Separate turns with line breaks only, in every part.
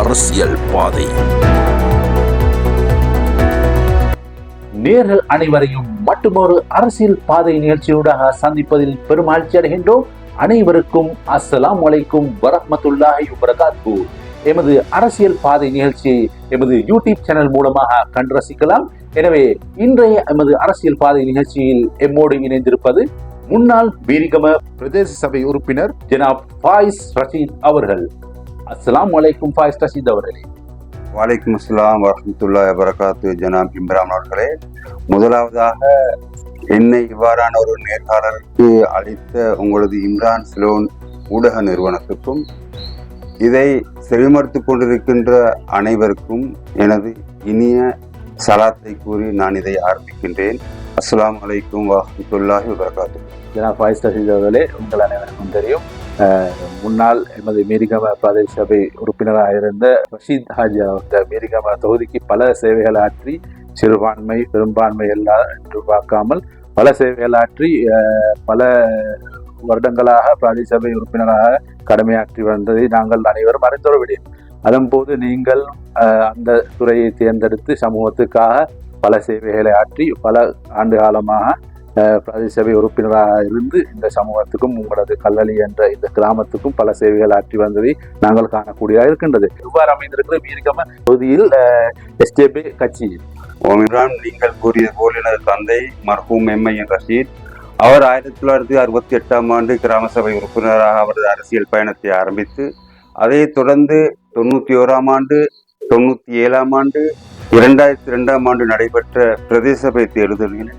அரசியல் பாதை. நேர்கள் அனைவரையும் மட்டுமொரு அரசியல் பாதை நிகழ்ச்சியூடாக சந்திப்பதில் பெருமகிழ்ச்சி அடைகின்றோம். அனைவருக்கும் அஸ்ஸலாமு அலைக்கும் வரஹ்மத்துல்லாஹி வபரகாத்துஹு. எமது அரசியல் பாதை நிகழ்ச்சியை எமது யூடியூப் சேனல் மூலமாக கண்டு ரசிக்கலாம். எனவே இன்றைய எமது அரசியல் பாதை நிகழ்ச்சியில் எம்மோடு இணைந்திருப்பது முன்னாள் வீரிகம பிரதேச சபை உறுப்பினர் ஜனாப் ஃபாயிஸ் ரஷீத் அவர்கள். அஸ்ஸலாமு அலைக்கும் ஃபாயிஸ் ரஷீத் அவர்களே.
வலைக்கும் அஸ்ஸலாம் வரஹ்மத்துல்லாஹி வபரகாத்துஹு. ஜனாப் இம்ரான் அவர்களே, முதலாவதாக என்னை இவ்வாறான ஒரு நேர்காணலுக்கு அளித்த உங்களது இம்ரான் சிலோன் ஊடக நிறுவனத்துக்கும் இதை செவிமடுத்துக் கொண்டிருக்கின்ற அனைவருக்கும் எனது இனிய சலாத்தை கூறி நான் இதை ஆரம்பிக்கின்றேன். அஸ்ஸலாமு அலைக்கும் வரஹ்மத்துல்லாஹி வபரகாத்துஹு.
ஜனாப் ஃபாயிஸ் ரஷீத் அவர்களே, உங்கள் அனைவருக்கும் தெரியும், முன்னாள் எமது மீரிகம பிரதேச சபை உறுப்பினராக இருந்த ரஷீத் ஹாஜி அவர்கள் மீரிகம தொகுதிக்கு பல சேவைகள் ஆற்றி, சிறுபான்மை பெரும்பான்மை எல்லாம் என்று பார்க்காமல் பல சேவைகள் ஆற்றி பல வருடங்களாக பிரதேச சபை உறுப்பினராக கடமையாற்றி வந்ததை நாங்கள் அனைவரும் அறிந்தொரு விடயம். அதன் போது நீங்கள் அந்த துறையை தேர்ந்தெடுத்து சமூகத்துக்காக பல சேவைகளை ஆற்றி பல ஆண்டு காலமாக பிரதேச சபை உறுப்பினராக இருந்து இந்த சமூகத்துக்கும் உங்களது கல்லளி என்ற இந்த கிராமத்துக்கும் பல சேவைகள் ஆற்றி வந்ததை நாங்கள் காணக்கூடியதாக இருக்கின்றது. இவ்வாறு அமைந்திருக்கிற மீரிகம தொகுதியில் எஸ்டேபி கட்சி
நீங்கள் கூறியது போல் எனது தந்தை மர்ஹூம் எம்ஐஎன் ரஷீத் அவர் 1968ஆம் ஆண்டு கிராம சபை உறுப்பினராக அவரது அரசியல் பயணத்தை ஆரம்பித்து அதைத் தொடர்ந்து 91ஆம் ஆண்டு 97ஆம் ஆண்டு 2002ஆம் ஆண்டு நடைபெற்ற பிரதேச சபை தேர்தல்களில்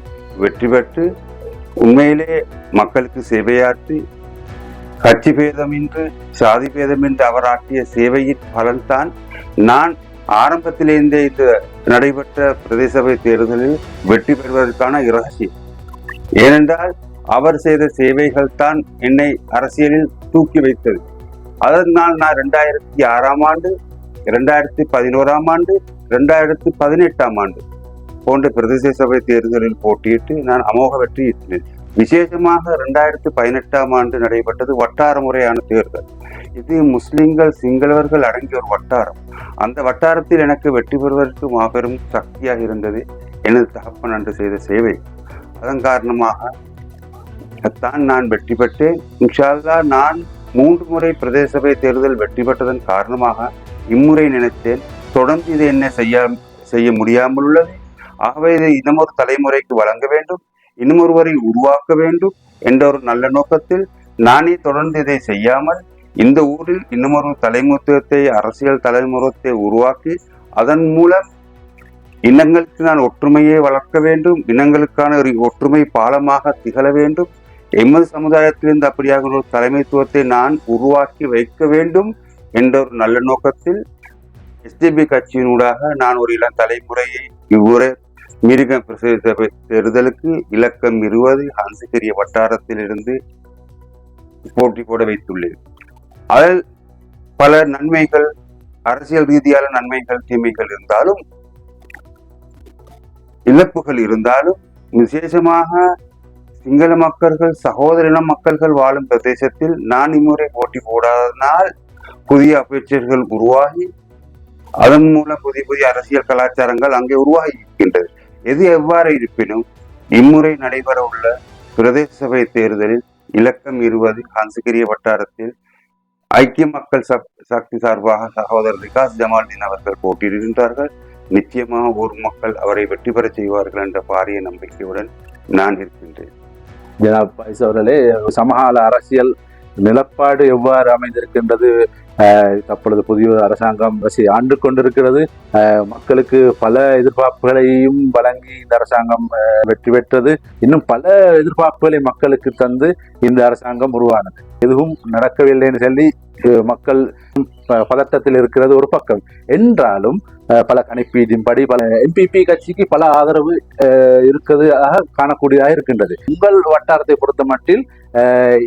வெற்றி பெற்று உண்மையிலே மக்களுக்கு சேவையாற்றி கட்சி பேதமின்றி சாதி பேதமின்றி அவர் ஆற்றிய சேவையின் பலன்தான் நான் ஆரம்பத்திலிருந்தே இந்த நடைபெற்ற பிரதேச சபை தேர்தலில் வெற்றி பெறுவதற்கான இரகசியம். ஏனென்றால் அவர் செய்த சேவைகள் தான் என்னை அரசியலில் தூக்கி வைத்தது. அதனால் நான் 2006ஆம் ஆண்டு 2011ஆம் ஆண்டு 2018ஆம் ஆண்டு போன்ற பிரதேச சபை தேர்தலில் போட்டியிட்டு நான் அமோக வெற்றி ஈட்டினேன். விசேஷமாக 2018ஆம் ஆண்டு நடைபெற்றது வட்டார முறையான தேர்தல். இது முஸ்லிம்கள் சிங்களவர்கள் அடங்கிய ஒரு வட்டாரம். அந்த வட்டாரத்தில் எனக்கு வெற்றி பெறுவதற்கு மாபெரும் சக்தியாக இருந்தது எனது தகப்பன் அன்று செய்த சேவை. அதன் காரணமாக தான் நான் வெற்றி பெற்றேன். இன்ஷா அல்லாஹ் நான் 3 முறை பிரதேச சபை தேர்தல் வெற்றி பெற்றதன் காரணமாக இம்முறை நினைத்தேன் தொடர்ந்து இதை என்ன செய்ய முடியாமல் உள்ளது. ஆகவே இதை இன்னமொரு தலைமுறைக்கு வழங்க வேண்டும், இன்னொருவரை உருவாக்க வேண்டும் என்ற ஒரு நல்ல நோக்கத்தில் நானே தொடர்ந்து இதை செய்யாமல் இந்த ஊரில் இன்னமொரு தலைமுறைத்தை அரசியல் தலைமுறைத்தை உருவாக்கி அதன் மூலம் இனங்களுக்கு நான் ஒற்றுமையை வளர்க்க வேண்டும், இனங்களுக்கான ஒரு ஒற்றுமை பாலமாக திகழ வேண்டும், எமது சமுதாயத்திலிருந்து அப்படியாக ஒரு தலைமைத்துவத்தை நான் உருவாக்கி வைக்க வேண்டும் என்ற ஒரு நல்ல நோக்கத்தில் எஸ்டிபி கட்சியினூடாக நான் ஒரு இளம் தலைமுறையை இவ்வுரை மீரிகம் பிரதேச தேர்தலுக்கு இலக்கம் 20 ஹன்சிகரிய வட்டாரத்தில் இருந்து போட்டி போட வைத்துள்ளேன். அதில் பல நன்மைகள், அரசியல் ரீதியான நன்மைகள் தீமைகள் இருந்தாலும் இழப்புகள் இருந்தாலும் விசேஷமாக சிங்கள மக்கள்கள் சகோதரின மக்கள்கள் வாழும் பிரதேசத்தில் நான் இம்முறை போட்டி போடாதனால் புதிய அபேட்சர்கள் உருவாகி அதன் மூலம் புதிய புதிய அரசியல் கலாச்சாரங்கள் அங்கே உருவாகி இருக்கின்றது. எது எவ்வாறு இருப்பினும் இம்முறை நடைபெற உள்ள பிரதேச சபை தேர்தலில் இலக்கம் 20 ஹன்சிகரிய வட்டாரத்தில் ஐக்கிய மக்கள் சக்தி சார்பாக சகோதரர் ரிகாஸ் ஜமால்தீன் அவர்கள் போட்டியிடுகின்றார்கள். நிச்சயமாக ஊர் மக்கள் அவரை வெற்றி பெற செய்வார்கள் என்ற பாரிய நம்பிக்கையுடன் நான் இருக்கின்றேன்.
ஜனாப் ஃபாயிஸ் அவர்களே, சமகால அரசியல் நிலப்பாடு எவ்வாறு அமைந்திருக்கின்றது? தற்பொழுது புதிய அரசாங்கம் ஆண்டு கொண்டிருக்கிறது. மக்களுக்கு பல எதிர்பார்ப்புகளையும் வழங்கி இந்த அரசாங்கம் வெற்றி பெற்றது. இன்னும் பல எதிர்பார்ப்புகளை மக்களுக்கு தந்து இந்த அரசாங்கம் உருவானது. எதுவும் நடக்கவில்லைன்னு சொல்லி மக்கள் பதட்டத்தில் இருக்கிறது ஒரு பக்கம் என்றாலும் பல கணிப்பீட்டின்படி பல எம்பிபி கட்சிக்கு பல ஆதரவு இருக்கிறதாக காணக்கூடியதாக இருக்கின்றது. உங்கள் வட்டாரத்தை பொறுத்த மட்டில்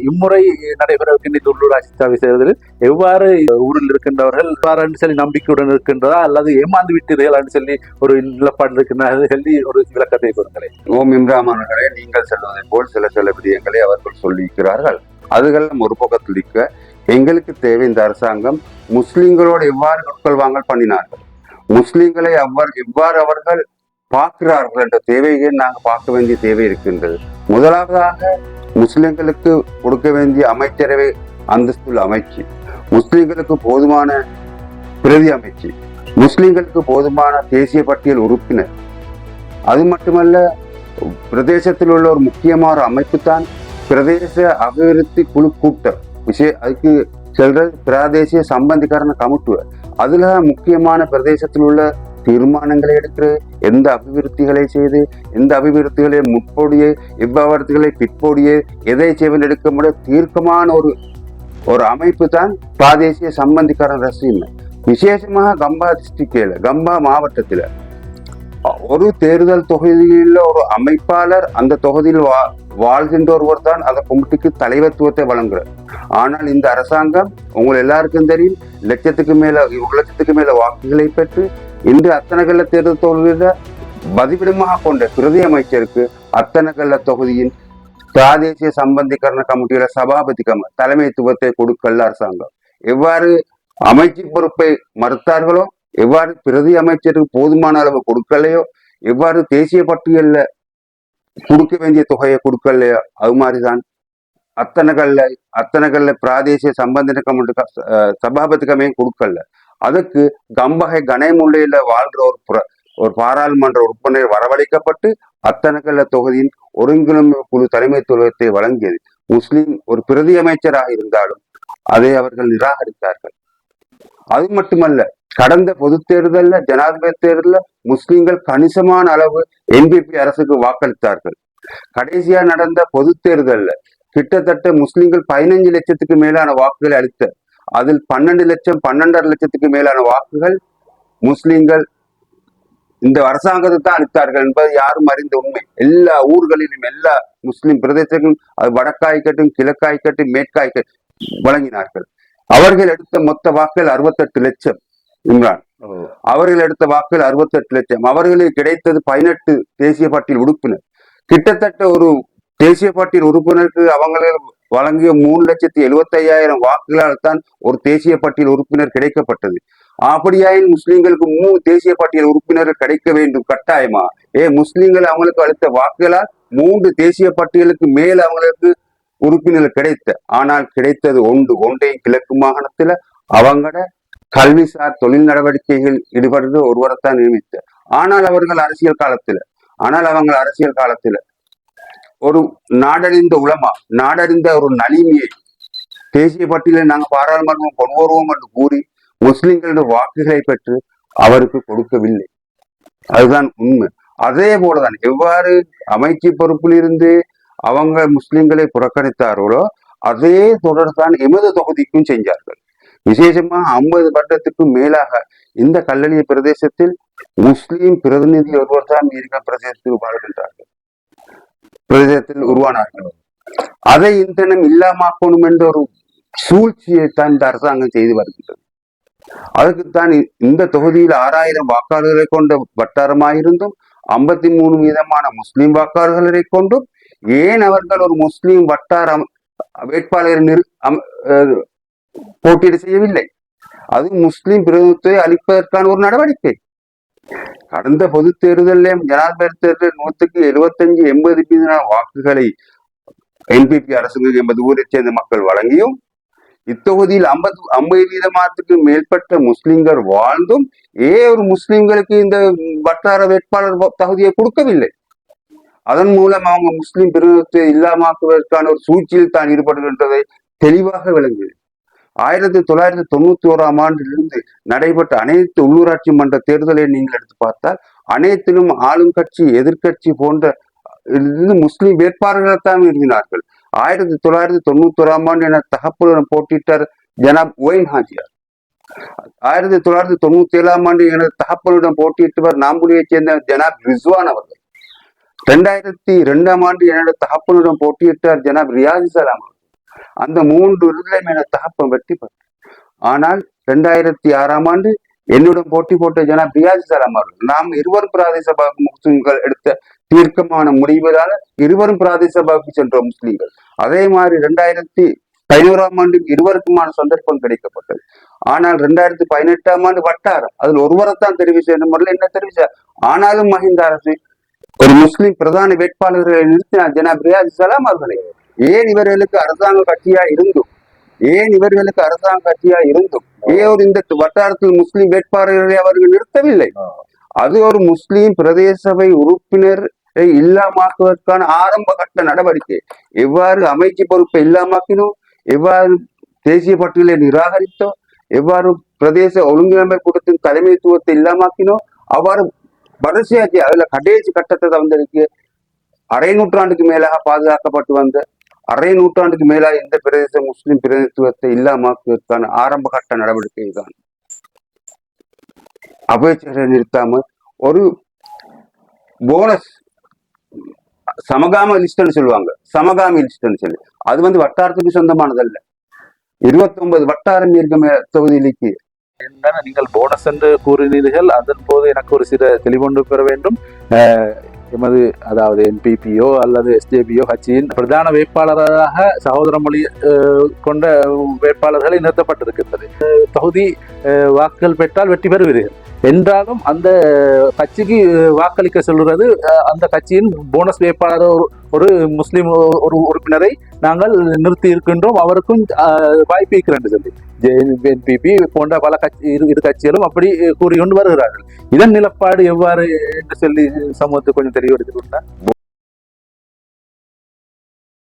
இம்முறை நடைபெறவிருக்கின்ற உள்ளூராட்சி சபை தேர்தலில் எவ்வாறு ஊரில் இருக்கின்றவர்கள் எவ்வாறு சொல்லி நம்பிக்கையுடன் இருக்கின்றதா அல்லது ஏமாந்து விட்டீர்கள் சொல்லி ஒரு நிலப்பாடு இருக்கின்றது சொல்லி ஒரு விளக்கத்தை கொடுங்களேன்.
ஓம் இம்ரான் அவர்களே, நீங்கள் சொல்வதை போல் சில விடயங்களை அவர்கள் சொல்லியிருக்கிறார்கள். அதுகள் ஒரு பக்கத்தில் இருக்க எங்களுக்கு தேவை இந்த அரசாங்கம் முஸ்லிம்களோடு எவ்வாறு கொடுக்கல் வாங்கல் பண்ணினார்கள், முஸ்லிம்களை எவ்வாறு அவர்கள் பார்க்கிறார்கள் என்ற தேவையை நாங்கள் பார்க்க வேண்டிய தேவை இருக்கின்றது. முதலாவதாக முஸ்லிம்களுக்கு கொடுக்க வேண்டிய அமைச்சரவை அந்தஸ்துள்ள அமைச்சு, முஸ்லிம்களுக்கு போதுமான பிரதி அமைச்சு, முஸ்லிம்களுக்கு போதுமான தேசிய பட்டியல் உறுப்பினர், அது மட்டுமல்ல பிரதேசத்தில் உள்ள ஒரு முக்கியமான அமைப்பு தான் பிரதேச அபிவிருத்தி குழு கூட்டம். அதுக்கு செல்றது பிராதேசிய சம்பந்திகரண கமிட்டுவ. அதுல முக்கியமான பிரதேசத்தில் உள்ள தீர்மானங்களை எடுக்கிற, எந்த அபிவிருத்திகளை செய்து எந்த அபிவிருத்திகளை முற்போடியே எவ்வளவுகளை பிற்போடியே எதை செய்வது எடுக்க முடிய தீர்க்கமான ஒரு அமைப்பு தான் பிராதேசிய சம்பந்திகரண ரசீம். விசேஷமாக கம்பா டிஸ்ட்ரிக்ட்ல, கம்பா மாவட்டத்தில் ஒரு தேர்தல் தொகுதியில் ஒரு அமைப்பாளர் அந்த தொகுதியில் வாழ்கின்ற ஒருவர் தான் அந்த கமிட்டிக்கு தலைவத்துவத்தை வழங்குறார். ஆனால் இந்த அரசாங்கம் உங்கள் எல்லாருக்கும் தெரியும், 1,00,000 மேல வாக்குகளை பெற்று இன்று அத்தனகல்ல தேர்தல் தொகுதியில பதிவிடமாக கொண்ட பிரதி அமைச்சருக்கு அத்தனகல்ல தொகுதியின் பிராதேசிய சம்பந்திகரண கமிட்டியில சபாபதி தலைமைத்துவத்தை கொடுக்கல அரசாங்கம். எவ்வாறு அமைச்சு பொறுப்பை மறுத்தார்களோ, எவ்வாறு பிரதி அமைச்சருக்கு போதுமான அளவு கொடுக்கலையோ, எவ்வாறு தேசிய பட்டியல்ல கொடுக்க வேண்டிய தொகையை கொடுக்கலையோ, அது மாதிரிதான் அத்தனகல்ல பிராதேசிய சம்பந்த கமிட்டி சபாபதி கமையும் கொடுக்கல. அதுக்கு கம்பகை கனைமுல்லையில வாழ்ற ஒரு பாராளுமன்ற உறுப்பினர் வரவழைக்கப்பட்டு அத்தனகல்ல தொகுதியின் ஒருங்கிணைப்பு குழு தலைமைத்துவத்தை வழங்கியது. முஸ்லிம் ஒரு பிரதி அமைச்சராக இருந்தாலும் அதை அவர்கள் நிராகரித்தார்கள். அது மட்டுமல்ல, கடந்த பொது தேர்தல்ல ஜனாதிபதி தேர்தல்ல முஸ்லிம்கள் கணிசமான அளவு என்பிபி அரசுக்கு வாக்களித்தார்கள். கடைசியா நடந்த பொது தேர்தல்ல கிட்டத்தட்ட முஸ்லிம்கள் 15 லட்சத்துக்கு மேலான வாக்குகளை அளித்த, அதில் 12 லட்சம் 12.5 லட்சத்துக்கு மேலான வாக்குகள் முஸ்லிம்கள் இந்த அரசாங்கத்துக்கு தான் அளித்தார்கள் என்பது யாரும் அறிந்த உண்மை. எல்லா ஊர்களிலும் எல்லா முஸ்லிம் பிரதேசங்களும் அது வடக்காய்க்கட்டும் கிழக்காய்க்கட்டும் மேற்காய்க்கட்டும் வழங்கினார்கள். அவர்கள் எடுத்த மொத்த வாக்குகள் 68 லட்சம். இம்ரான் அவர்கள் எடுத்த வாக்குகள் 68 லட்சம். அவர்களுக்கு கிடைத்தது 18 தேசிய பட்டியல் உறுப்பினர். கிட்டத்தட்ட ஒரு தேசிய பட்டியல் உறுப்பினருக்கு அவங்களுக்கு வழங்கிய 3,75,000 வாக்குகளால் தான் ஒரு தேசிய பட்டியல் உறுப்பினர் கிடைக்கப்பட்டது. அப்படியாயின் முஸ்லிம்களுக்கு 3 தேசிய பட்டியல் உறுப்பினர்கள் கிடைக்க வேண்டும் கட்டாயமா? முஸ்லிம்கள் அவங்களுக்கு அளித்த வாக்குகளால் 3 தேசிய பட்டியலுக்கு மேல் அவங்களுக்கு உறுப்பினர்கள் கிடைத்த. ஆனால் கிடைத்தது ஒன்றையும் கிழக்கு மாகாணத்துல அவங்களோட கல்விசார் தொழில் நடவடிக்கைகள் ஈடுபடுறது ஒருவரைத்தான் நியமித்த. ஆனால் அவங்க அரசியல் காலத்துல ஒரு நாடறிந்த உலமா, நாடறிந்த ஒரு நலிமையை தேசிய பட்டியலை நாங்கள் பாராளுமன்றம் கொண்டு வருவோம் என்று கூறி முஸ்லிம்களுடைய வாக்குகளை பெற்று அவருக்கு கொடுக்கவில்லை. அதுதான் உண்மை. அதே போலதான் எவ்வாறு அமைச்சு பொறுப்பில் இருந்து அவங்க முஸ்லிம்களை புறக்கணித்தார்களோ அதே தொடர்தான் எமது தொகுதிக்கும் செஞ்சார்கள். விசேஷமா 50 வருடத்துக்கும் மேலாக இந்த கல்லணிய பிரதேசத்தில் முஸ்லிம் பிரதிநிதி ஒருவர் தான் மீரிகா பிரதேசத்தில் வாழ்கின்றார்கள், பிரதேசத்தில் உருவானார்கள். அதை இந்தனம் இல்லாமக்கணும் என்ற ஒரு சூழ்ச்சியை தான் இந்த அரசாங்கம் செய்து வருகின்றது. அதுக்குத்தான் இந்த தொகுதியில் 6,000 வாக்காளர்களை கொண்ட வட்டாரமாயிருந்தும் 53% முஸ்லிம் வாக்காளர்களை கொண்டும் ஏன் அவர்கள் ஒரு முஸ்லிம் வட்டார வேட்பாளரை போட்டியிட செய்யவில்லை? அது முஸ்லிம் பிரதிநிதித்துவத்தை அளிப்பதற்கான ஒரு நடவடிக்கை. கடந்த பொது தேர்தலில் ஜனாதிபதி தேர்தல் 175-80% வாக்குகளை என்பிபி அரசுக்கு எமது ஊரை சேர்ந்த மக்கள் வழங்கியும் இத்தொகுதியில் 50% மேற்பட்ட முஸ்லிம்கள் வாழ்ந்தும் ஒரு முஸ்லிம்களுக்கு இந்த வட்டார வேட்பாளர் தகுதியை கொடுக்கவில்லை. அதன் மூலம் அவங்க முஸ்லிம் பிரதிநிதித்துவத்தை இல்லாமக்குவதற்கான ஒரு சூழ்ச்சியில் தான் ஈடுபடுகின்றதை தெளிவாக விளங்குகிறது. 1991ஆம் ஆண்டிலிருந்து நடைபெற்ற அனைத்து உள்ளூராட்சி மன்ற தேர்தலை நீங்கள் எடுத்து பார்த்தால் அனைத்திலும் ஆளும் கட்சி எதிர்கட்சி போன்ற முஸ்லிம் வேட்பாளர்கள் தான் விரும்பினார்கள். 1991ஆம் ஆண்டு என தகப்பலுடன் போட்டியிட்டார் ஜனாப் ஒயின் ஹாஜியார். 1997ஆம் ஆண்டு எனது தகப்பலுடன் போட்டியிட்டவர் நாம்புலியைச் சேர்ந்த ஜனாப் ரிஸ்வான் அவர்கள். 2002ஆம் ஆண்டு எனது தகப்பனுடன் போட்டியிட்டார் ஜனாப் ரியாஜி சலாம் அவர்கள். அந்த 3 விருதுகளையும் எனது தகப்பன் வெற்றி பெற்றார். ஆனால் 2006ஆம் ஆண்டு என்னுடன் போட்டி போட்ட ஜனாப் ரியாஜி சலாம் அவர்கள். நாம் இருவரும் பிராதேச சபா முஸ்லிம்கள் எடுத்த தீர்க்கமான முடிவுகளால இருவரும் பிராதேச சபாவுக்கு சென்ற முஸ்லிம்கள். அதே மாதிரி 11ஆம் ஆண்டுக்கு இருவருக்குமான சந்தர்ப்பம் கிடைக்கப்பட்டது. ஆனால் 2018ஆம் ஆண்டு வட்டாரம் அதுல ஒருவரைத்தான் தெரிவு செய்யணும். முதல்ல என்ன தெரிவு செய்ய, ஆனாலும் மஹிந்த அரசு ஒரு முஸ்லிம் பிரதான வேட்பாளர்களை நிறுத்தினார், ஜனாப் ரியாஸ் சலாம் அவர்களை. ஏன் இவர்களுக்கு அரசாங்க கட்சியா இருந்தும் ஏன் ஒரு இந்த வட்டாரத்தில் முஸ்லிம் வேட்பாளர்களை அவர்கள் நிறுத்தவில்லை? அது ஒரு முஸ்லிம் பிரதேச சபை உறுப்பினரை இல்லாமாக்குவதற்கான ஆரம்ப கட்ட நடவடிக்கை. எவ்வாறு அமைச்சு பொறுப்பை இல்லாமாக்கினோம், எவ்வாறு தேசிய பட்டியலை நிராகரித்தோ, எவ்வாறு பிரதேச ஒழுங்கமைப்பு கூட்டத்தின் தலைமைத்துவத்தை இல்லாமாக்கினோம், அவ்வாறு வரிசையாச்சு. அதுல கடைசி கட்டத்தை வந்திருக்கு. அரை நூற்றாண்டுக்கு மேலாக பாதுகாக்கப்பட்டு வந்த நூற்றாண்டுக்கு மேலாக இந்த பிரதேச முஸ்லிம் பிரதிநிதித்துவத்தை இல்லாமாக்குவதற்கான ஆரம்ப கட்ட நடவடிக்கை தான். அபேட்சரை நிறுத்தாம ஒரு போனஸ் சமகாம லிஸ்ட்னு சொல்லுவாங்க, சமகாமி லிஸ்ட்னு சொல்லி, அது வட்டாரத்துக்கு சொந்தமானதல்ல. 29 வட்டாரம் இருக்க தொகுதியிലേക്ക്
என்னென்ன நீங்கள் போனஸ் என்று கூறினீர்கள். அதன் போது எனக்கு ஒரு சில தெளிவொன்று பெற வேண்டும். எமது அதாவது என்பிபியோ அல்லது எஸ்ஜேபியோ கட்சியின் பிரதான வேட்பாளராக சகோதர மொழி கொண்ட வேட்பாளர்களை நிறுத்தப்பட்டிருக்கின்றது. தொகுதி வாக்குகள் பெற்றால் வெற்றி பெறுவீர்கள் என்றாலும் அந்த கட்சிக்கு வாக்களிக்க சொல்கிறது அந்த கட்சியின் போனஸ் வேட்பாளர் ஒரு முஸ்லிம் ஒரு உறுப்பினரை நாங்கள் நிறுத்தி இருக்கின்றோம், அவருக்கும் வாய்ப்பு இருக்கிறேன் சொல்லி என்பிபி போன்ற பல இரு கட்சிகளும் அப்படி கூறிக்கொண்டு வருகிறார்கள். இதன் நிலப்பாடு எவ்வாறு என்று சொல்லி சமூகத்துக்கு கொஞ்சம் தெளிவெடுத்துக் கொண்டார்.